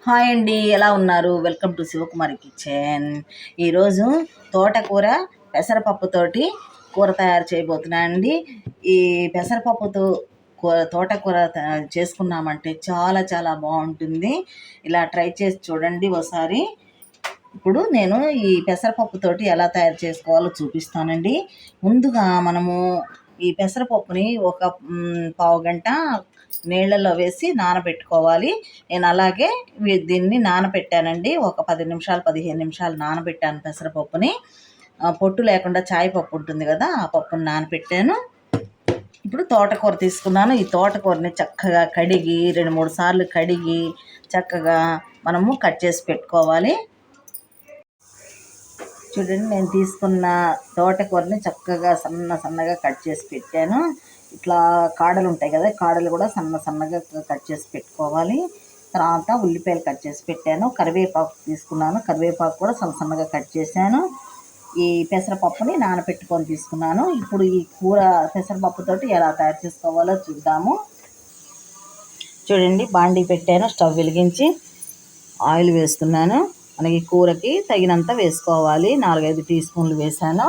Hi అండి, ఎలా ఉన్నారు? Welcome to Sivakumari kitchen. ఈరోజు తోటకూర పెసరపప్పుతోటి కూర తయారు చేయబోతున్నా అండి. ఈ పెసరపప్పుతో తోటకూర చేసుకున్నామంటే చాలా చాలా బాగుంటుంది. ఇలా ట్రై చేసి చూడండి ఒకసారి. ఇప్పుడు నేను ఈ పెసరపప్పుతోటి ఎలా తయారు చేసుకోవాలో చూపిస్తానండి. ముందుగా మనము ఈ పెసరపప్పుని ఒక పావు గంట నీళ్ళల్లో వేసి నానబెట్టుకోవాలి. నేను అలాగే దీన్ని నానబెట్టానండి. ఒక 10 నిమిషాలు 15 నిమిషాలు నానబెట్టాను పెసరపప్పుని. పొట్టు లేకుండా చాయ్ పప్పు ఉంటుంది కదా, ఆ పప్పుని నానబెట్టాను. ఇప్పుడు తోటకూర తీసుకున్నాను. ఈ తోటకూరని చక్కగా కడిగి 2-3 సార్లు కడిగి చక్కగా మనము కట్ చేసి పెట్టుకోవాలి. చూడండి, నేను తీసుకున్న తోటకూరని చక్కగా సన్నగా కట్ చేసి పెట్టాను. ఇట్లా కాడలు ఉంటాయి కదా, కాడలు కూడా సన్నగా కట్ చేసి పెట్టుకోవాలి. తర్వాత ఉల్లిపాయలు కట్ చేసి పెట్టాను. కరివేపాకు తీసుకున్నాను, కరివేపాకు కూడా సన్నగా కట్ చేశాను. ఈ పెసరపప్పుని నానబెట్టుకొని తీసుకున్నాను. ఇప్పుడు ఈ కూర పెసరపప్పుతోటి ఎలా తయారు చేసుకోవాలో చూద్దాము. చూడండి, బాండీ పెట్టాను, స్టవ్ వెలిగించి ఆయిల్ వేస్తున్నాను. మనకి కూరకి తగినంత వేసుకోవాలి. 4-5 టీ స్పూన్లు వేసాను.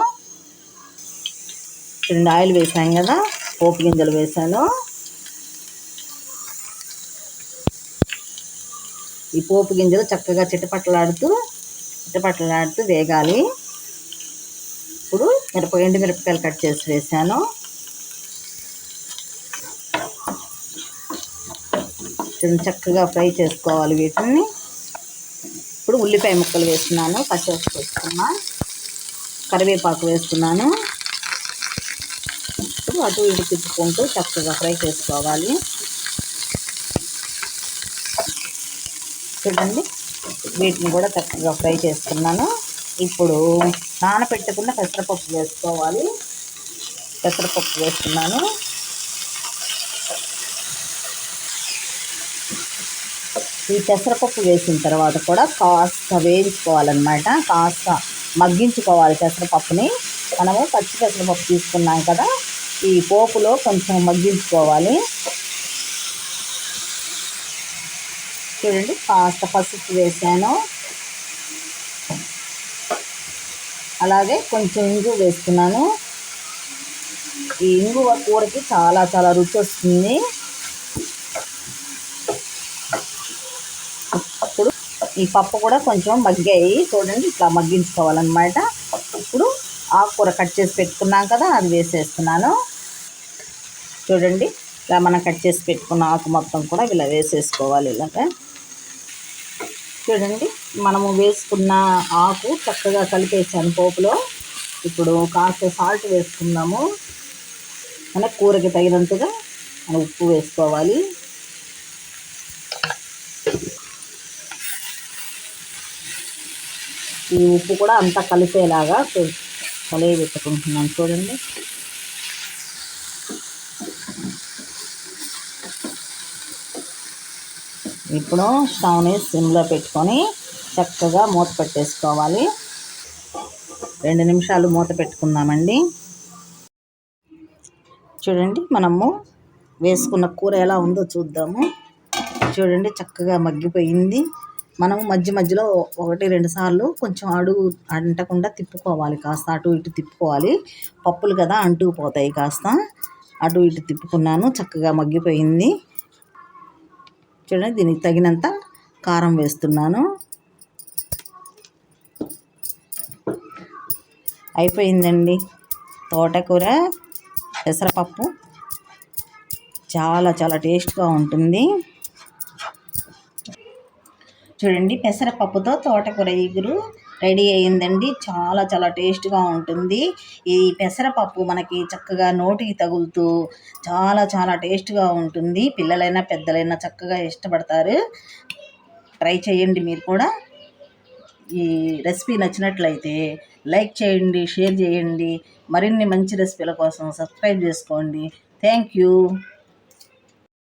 రెండు ఆయిల్ వేసాను కదా, పోపు గింజలు వేసాను. ఈ పోపు గింజలు చక్కగా చిటపటలాడుతూ వేగాలి. ఇప్పుడు ఎండుమిరపకాయలు కట్ చేసి వేసాను. చక్కగా ఫ్రై చేసుకోవాలి వీటిని. ఇప్పుడు ఉల్లిపాయ ముక్కలు వేస్తున్నాను, కట్ చేసి వేసుకున్నా. కరివేపాకు వేస్తున్నాను. ఇప్పుడు అటు ఇటు తిప్పుకుంటూ చక్కగా ఫ్రై చేసుకోవాలి. చూడండి, వీటిని కూడా చక్కగా ఫ్రై చేసుకున్నాను. ఇప్పుడు నానబెట్టుకున్న పెసరపప్పు వేసుకోవాలి. పెసరపప్పు వేస్తున్నాను. ఈ పెసరపప్పు వేసిన తర్వాత కూడా కాస్త వేయించుకోవాలన్నమాట. కాస్త మగ్గించుకోవాలి పెసరపప్పుని. మనము పచ్చి పెసరపప్పు తీసుకున్నాం కదా, ఈ పోపులో కొంచెం మగ్గించుకోవాలి. చూడండి, కాస్త పసుపు వేసాను. అలాగే కొంచెం ఇంగువ వేస్తున్నాను. ఈ ఇంగువ కూరకి చాలా చాలా రుచి వస్తుంది. అప్పుడు ఈ పప్పు కూడా కొంచెం మగ్గాయి. చూడండి, ఇట్లా మగ్గించుకోవాలన్నమాట. ఇప్పుడు ఆకుకూర కట్ చేసి పెట్టుకున్నాం కదా, అది వేసేస్తున్నాను. చూడండి, ఇలా మనం కట్ చేసి పెట్టుకున్న ఆకు మొత్తం కూడా ఇలా వేసేసుకోవాలి. ఇలాగా చూడండి, మనము వేసుకున్న ఆకు చక్కగా కలిపేసాను పోపులో. ఇప్పుడు కాస్త సాల్ట్ వేసుకుందాము. మన కూరకి తగినంతగా మనం ఉప్పు వేసుకోవాలి. ఈ ఉప్పు కూడా అంతా కలిసేలాగా పెట్టుకుంటున్నాను. చూడండి, ఇప్పుడు స్టవ్ని సిమ్లో పెట్టుకొని చక్కగా మూత పెట్టేసుకోవాలి. 2 నిమిషాలు మూత పెట్టుకుందామండి. చూడండి, మనము వేసుకున్న కూర ఎలా ఉందో చూద్దాము. చూడండి, చక్కగా మగ్గిపోయింది. మనము మధ్యలో 1-2 సార్లు కొంచెం అడుగు అంటకుండా తిప్పుకోవాలి. కాస్త అటు ఇటు తిప్పుకోవాలి. పప్పులు కదా, అంటుకుపోతాయి. కాస్త అటు ఇటు తిప్పుకున్నాను. చక్కగా మగ్గిపోయింది. చూడండి, దీనికి తగినంత కారం వేస్తున్నాను. అయిపోయిందండి తోటకూర పెసరపప్పు. చాలా చాలా టేస్ట్గా ఉంటుంది. చూడండి, పెసరపప్పుతో తోటకూర ఇగురు రెడీ అయ్యిందండి. చాలా చాలా టేస్ట్గా ఉంటుంది. ఈ పెసరపప్పు మనకి చక్కగా నోటికి తగులుతూ చాలా చాలా టేస్ట్గా ఉంటుంది. పిల్లలైనా పెద్దలైనా చక్కగా ఇష్టపడతారు. ట్రై చేయండి మీరు కూడా. ఈ రెసిపీ నచ్చినట్లయితే లైక్ చేయండి, షేర్ చేయండి. మరిన్ని మంచి రెసిపీల కోసం సబ్స్క్రైబ్ చేసుకోండి. Thank you.